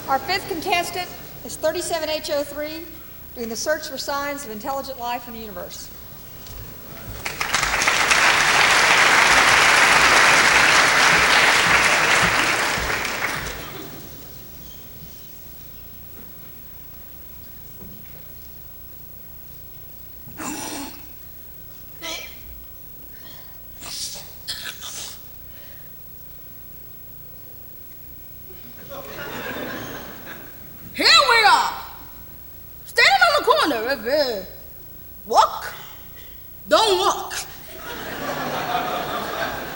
Our fifth contestant is 37H03, doing the search for signs of intelligent life in the universe. Here we are, standing on the corner of walk, don't walk.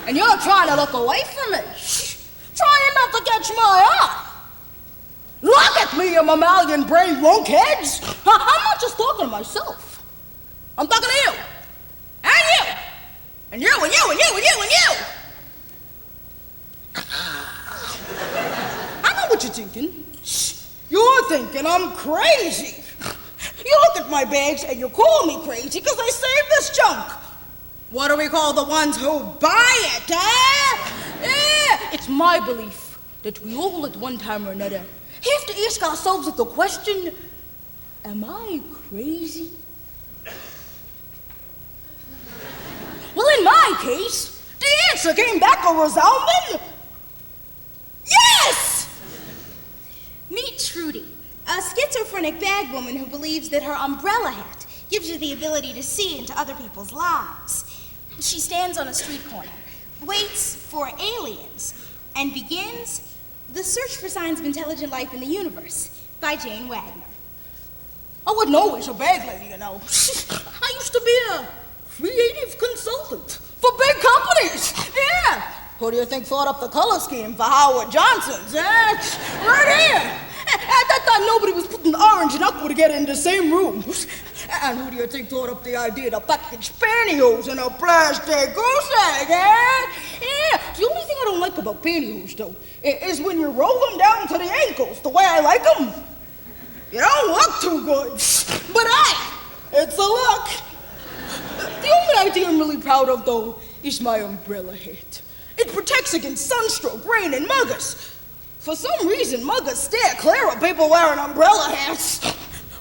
And you're trying to look away from me, trying not to catch my eye. Look at me, you mammalian brain lunkheads. I'm not just talking to myself. I'm talking to you, and you, and you, and you, and you, and you, and you. I know what you're thinking. You're thinking I'm crazy. You look at my bags and you call me crazy because I saved this junk. What do we call the ones who buy it, huh? Yeah, it's my belief that we all at one time or another have to ask ourselves the question, am I crazy? Well, in my case, the answer came back a resounding yes! Meet Trudy, a schizophrenic bag woman who believes that her umbrella hat gives you the ability to see into other people's lives. She stands on a street corner, waits for aliens, and begins The Search for Signs of Intelligent Life in the Universe by Jane Wagner. I wasn't always a bag lady, you know. I used to be a creative consultant for big companies. Yeah. Who do you think thought up the color scheme for Howard Johnson's? Right here. At that time, nobody was putting orange and aqua together in the same room. And who do you think thought up the idea to package pantyhose in a plastic goose egg, Yeah. The only thing I don't like about pantyhose, though, is when you roll them down to the ankles the way I like them. You don't look too good. But it's a look. The only idea I'm really proud of, though, is my umbrella hat. It protects against sunstroke, rain, and muggers. For some reason, muggers stare clear of people wearing umbrella hats.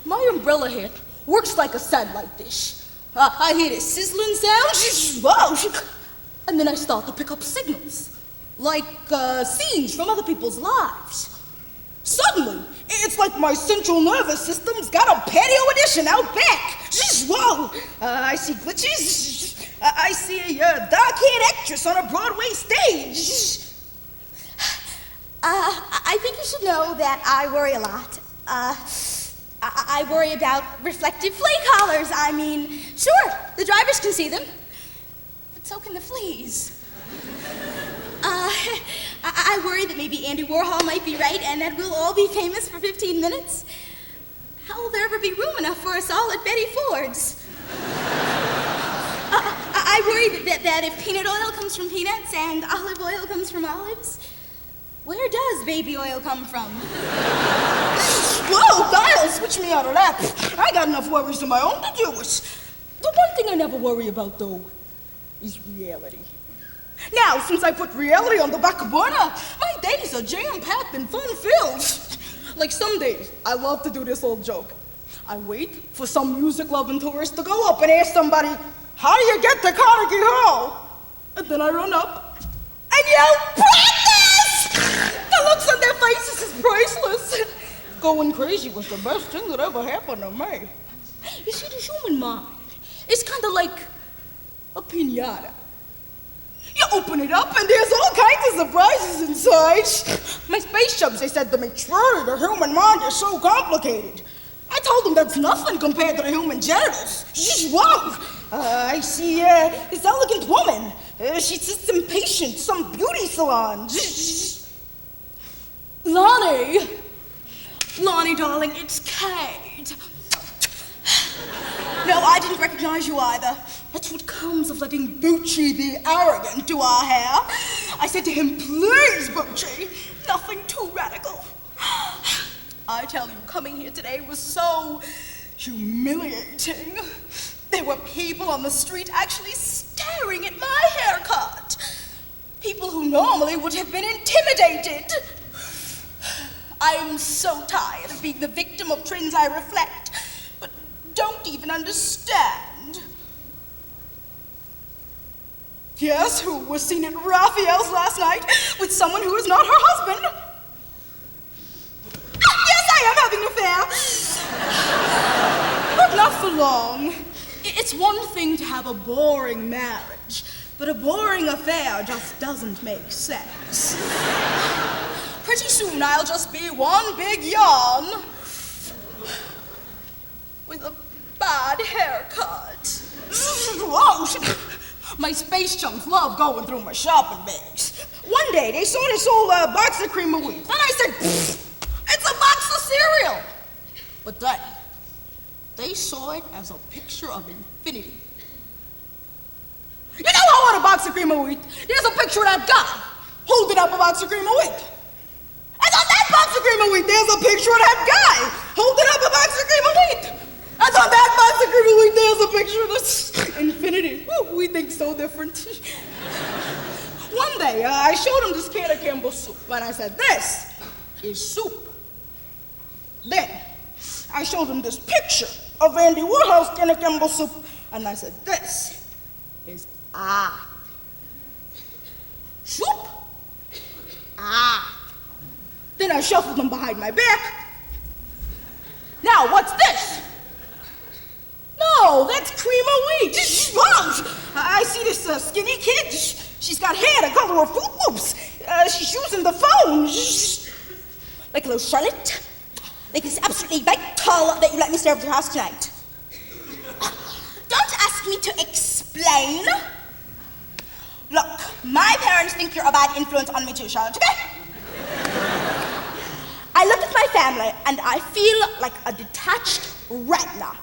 My umbrella hat works like a satellite dish. I hear this sizzling sound, whoa, and then I start to pick up signals, like scenes from other people's lives. Suddenly, it's like my central nervous system's got a patio edition out back. Whoa, I see glitches. I see a dark-haired actress on a Broadway stage. I think you should know that I worry a lot. I worry about reflective flea collars. I mean, sure, the drivers can see them, but so can the fleas. I worry that maybe Andy Warhol might be right and that we'll all be famous for 15 minutes. How will there ever be room enough for us all at Betty Ford's? I worry that if peanut oil comes from peanuts and olive oil comes from olives, where does baby oil come from? Whoa, Dial, switch me out of that. I got enough worries of my own to deal with. The one thing I never worry about, though, is reality. Now, since I put reality on the back burner, my days are jam-packed and fun-filled. Like some days, I love to do this old joke. I wait for some music-loving tourist to go up and ask somebody, how do you get to Carnegie Hall? And then I run up and yell, practice! The looks on their faces is priceless. Going crazy was the best thing that ever happened to me. You see, the human mind is kind of like a piñata. You open it up and there's all kinds of surprises inside. My space chums, they said to me, truly, the human mind is so complicated. I told them that's nothing compared to the human genitals. Whoa! I see this elegant woman. She sits impatient, some beauty salon. Lonnie, darling, it's Kate. No, I didn't recognize you either. That's what comes of letting Bucci the arrogant do our hair. I said to him, please, Bucci, nothing too radical. I tell you, coming here today was so humiliating. There were people on the street actually staring at my haircut. People who normally would have been intimidated. I'm so tired of being the victim of trends I reflect, but don't even understand. Guess who was seen at Raphael's last night with someone who is not her husband? Yes, I am having an affair. But not for long. It's one thing to have a boring marriage, but a boring affair just doesn't make sense. Pretty soon I'll just be one big yawn with a bad haircut. Whoa! My space chums love going through my shopping bags. One day they saw this old box of cream of wheat, and I said, it's a box of cereal. But then they saw it as a picture of infinity. You know how on a box of cream of wheat, there's a picture of that guy holding up a box of cream of wheat. And on that box of cream of wheat, there's a picture of that guy holding up a box of cream of wheat. And on that box of cream of wheat, there's a picture of this infinity. Woo, we think so different. One day, I showed him this can of Campbell's soup, and I said, this is soup. Then, I showed him this picture of Andy Warhol's can of Campbell's soup, and I said, this is art. Soup. Art. Then I shuffled them behind my back. Now, what's this? No, that's cream of wheat. Wow. I see this skinny kid. She's got hair the color of Fruit Loops. She's using the phone. Like a little Charlotte. Like it's absolutely vital that you let me stay over at your house tonight. Don't ask me to explain. Look, my parents think you're a bad influence on me too, Charlotte, okay? I look at my family and I feel like a detached retina.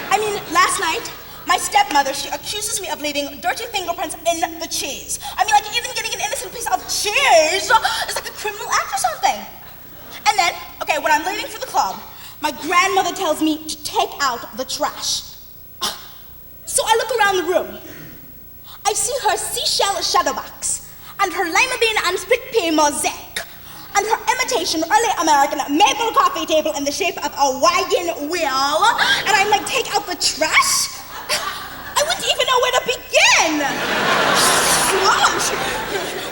I mean, last night, my stepmother, she accuses me of leaving dirty fingerprints in the cheese. I mean, like even getting an innocent piece of cheese is like a criminal act or something. And then, okay, when I'm leaving for the club, my grandmother tells me to take out the trash. So I look around the room. I see her seashell shadow box, and her lima bean and split pea mosaic, and her imitation early American maple coffee table in the shape of a wagon wheel, and I'm like, take out the trash? I wouldn't even know where to begin.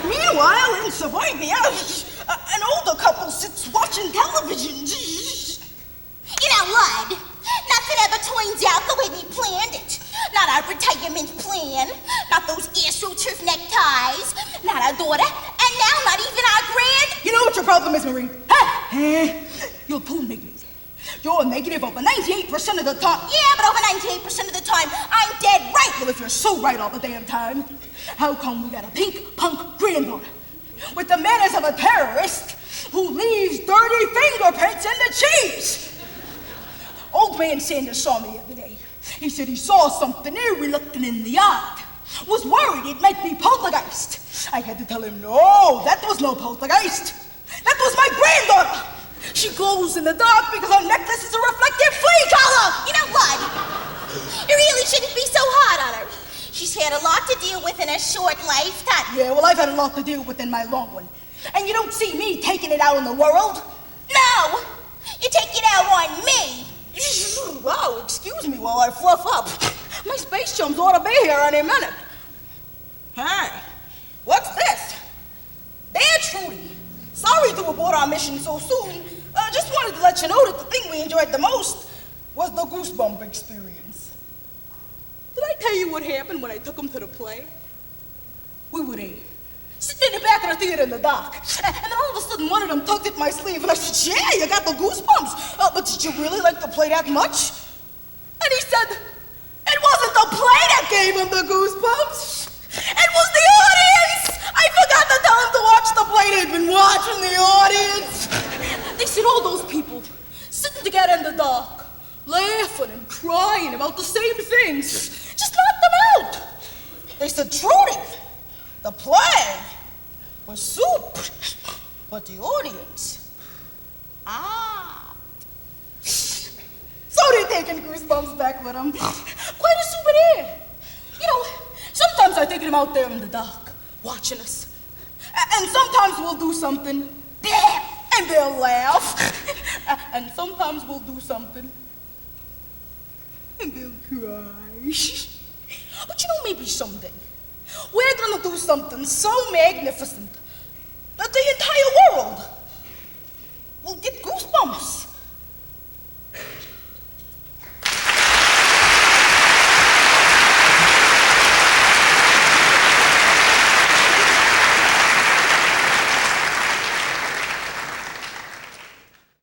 Meanwhile, in suburbia, an older couple sits watching television. You know what? Nothing ever turns out the way we planned it. Not our retirement plan, not those AstroTurf neckties, not our daughter, and now not even our grand... You know what your problem is, Marie? Huh? You're too negative. You're negative over 98% of the time. Yeah, but over 98% of the time, I'm dead right. Well, if you're so right all the damn time, how come we got a pink punk granddaughter with the manners of a terrorist who leaves dirty fingerprints in the cheese? Old man Sanders saw me the other day. He said he saw something eerie looking in the yard. Was worried it might be poltergeist. I had to tell him, no, that was no poltergeist. That was my granddaughter. She glows in the dark because her necklace is a reflective flea collar. You know what? You really shouldn't be so hard on her. She's had a lot to deal with in a short lifetime. Yeah, well, I've had a lot to deal with in my long one. And you don't see me taking it out on the world. No, you take it out on me. Wow, excuse me while I fluff up. My space chums ought to be here any minute. Hey, what's this? Dear Trudy, sorry to abort our mission so soon. Just wanted to let you know that the thing we enjoyed the most was the goosebump experience. Did I tell you what happened when I took him to the play? We were there, sitting in the back of the theater in the dark, and then all of a sudden one of them tugged at my sleeve, and I said, yeah, you got the goosebumps, but did you really like the play that much? And he said, it wasn't the play that gave him the goosebumps, it was the audience! I forgot to tell him to watch the play, they'd been watching the audience. They said all those people sitting together in the dark, laughing and crying about the same things, just knocked them out. They said, Trudy, the play was soup, but the audience, So they're taking goosebumps back with them. Quite a souvenir. You know, sometimes I take them out there in the dark, watching us. And sometimes we'll do something and they'll laugh, and sometimes we'll do something, and they'll cry. But you know, maybe someday, we're gonna do something so magnificent that the entire world